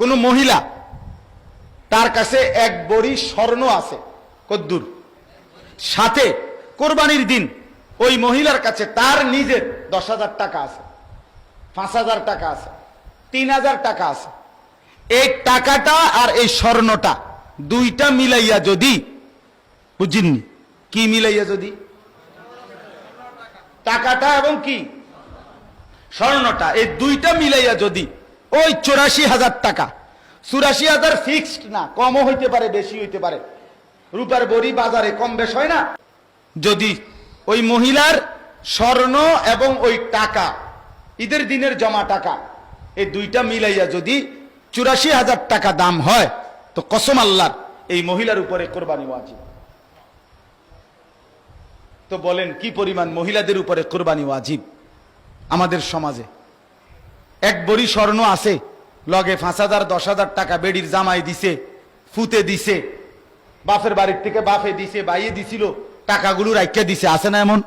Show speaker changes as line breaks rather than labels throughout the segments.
কোন মহিলা তার কাছে এক বড়ি স্বর্ণ আছে, কদ্দুর, সাথে কোরবানির দিন ওই মহিলার কাছে তার নিজের 10,000 টাকা আছে, 5,000 টাকা আছে, 3,000 টাকা আছে। এই টাকাটা আর এই স্বর্ণটা দুইটা মিলাইয়া যদি, বুঝিনি কি মিলাইয়া, যদি টাকাটা এবং কি স্বর্ণটা এই দুইটা মিলাইয়া যদি ওই 84,000 টাকা, 84,000 ফিক্সড না, কমও হইতে পারে বেশি হইতে পারে, রূপার বড়ি বাজারে কম বেশ হয় না, যদি ওই মহিলার স্বর্ণ এবং ওই টাকা ঈদের দিনের জমা টাকা এই দুইটা মিলাইয়া যদি 84,000 টাকা দাম হয়, তো কসম আল্লাহর এই মহিলার উপরে কোরবানি ওয়াজিব। তো বলেন কি পরিমাণ মহিলাদের উপরে কোরবানি ওয়াজিব আমাদের সমাজে। এক বড়ি স্বর্ণ আছে, লগে 5,000 10,000 টাকা বেডির জামাই দিছে, ফুতে দিছে, বাপের বাড়ির থেকে বাপে দিছে, বাইয়ে দিছিল, টাকাগুলো রাইখা দিছে, আছে না এমন?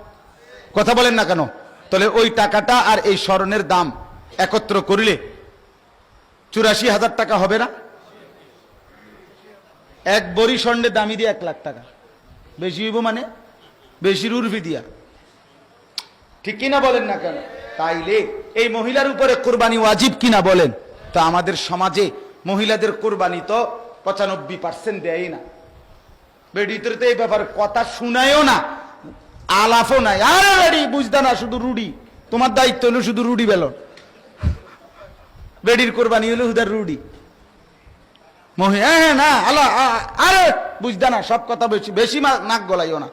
কথা বলেন না কেন? তাহলে ওই টাকাটা আর এই স্বর্ণের দাম একত্র করলে 84,000 টাকা হবে না? এক বড়ি স্বর্ণের দামি দিয়ে 1 লাখ টাকা বেশি হইব, মানে বেশির উর্ফি দিয়া, ঠিক কিনা বলেন না কেন? তাইলে এই মহিলার উপরে কোরবানি ওয়াজিব কিনা বলেন? তো আমাদের সমাজে মহিলাদের কোরবানি তো 95% দেয় না। বেডিতে তো এই ব্যাপারে কথা শুনায়ও না, আলাফও নাই। আরে বেডি বুঝদা না, শুধু রুডি, তোমার দায়িত্ব হলো শুধু রুডি বেলন। বেডির কোরবানি হলো হুদার রুডি, না আল্লাহ, আরে বুঝদা না, সব কথা বেশি বেশি নাক গলাইও না।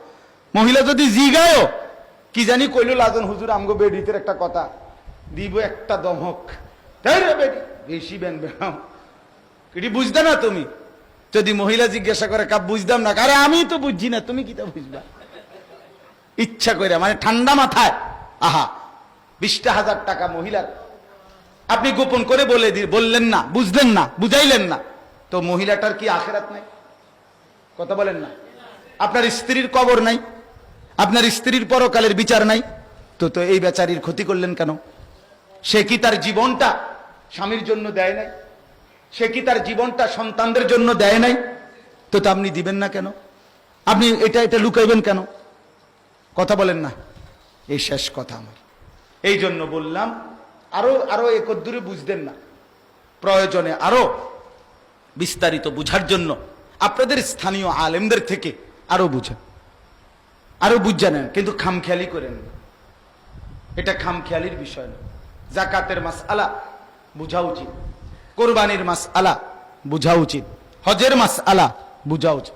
মহিলা যদি জিগায়ও কি জানি কইল লাজন হুজুর আমগো বেডিতে একটা কথা দিব, একটা দমক, বেশি বেন বেটি বুঝদা না তুমি? যদি মহিলা জিজ্ঞাসা করে কাপ বুঝদাম না, আরে আমি তো বুঝছি না, তুমি কি তা বুঝবা? ইচ্ছা করে মানে ঠান্ডা মাথায়, আহা 20,000 টাকা মহিলার আপনি গোপন করে বললেন না, বুঝলেন না, বুঝাইলেন না, তো মহিলাটার কি আখেরাত নাই? কথা বলেন না? আপনার স্ত্রীর কবর নাই, আপনার স্ত্রীর পরকালের বিচার নাই, তো তো এই বেচারির ক্ষতি করলেন কেন? সে কি তার জীবনটা স্বামীর জন্য দেয় নাই? সে কি তার জীবনটা সন্তানদের জন্য দেয় নাই? তো তা আপনি দিবেন না কেন? আপনি এটা লুকাইবেন কেন? কথা বলেন না? এই শেষ কথা আমার। এই জন্য বললাম, আরো একদূরে বুঝতেন না, প্রয়োজনে আরো বিস্তারিত বুঝার জন্য আপনাদের স্থানীয় আলেমদের থেকে আরো বুঝেন, আরো বুঝে নেন, কিন্তু খামখেয়ালি করেন না। এটা খামখেয়ালির বিষয় না। জাকাতের মাসআলা বুঝা উচিত, কোরবানির মাসআলা বুঝা উচিত, হজের মাসআলা বুঝা উচিত।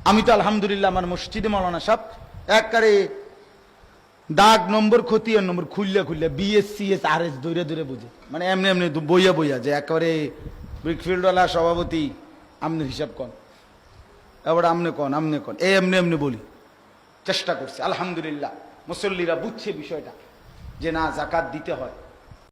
আমি তো আলহামদুলিল্লাহ আমার মসজিদে মাওলানা সাহেব একবারে দাগ নম্বর খতিয়ান নম্বর খুললে BS-CS RS দৌড়ে দৌড়ে বুঝে, মানে এমনি এমনি বইয়া যে একেবারে ব্রিকফিল্ডওয়ালা সভাপতি আমনে হিসাব কন, এবার আমনে কন এমনি বলি, চেষ্টা করছে। আলহামদুলিল্লাহ মুসল্লিরা বুঝছে বিষয়টা যে না, জাকাত দিতে হয়।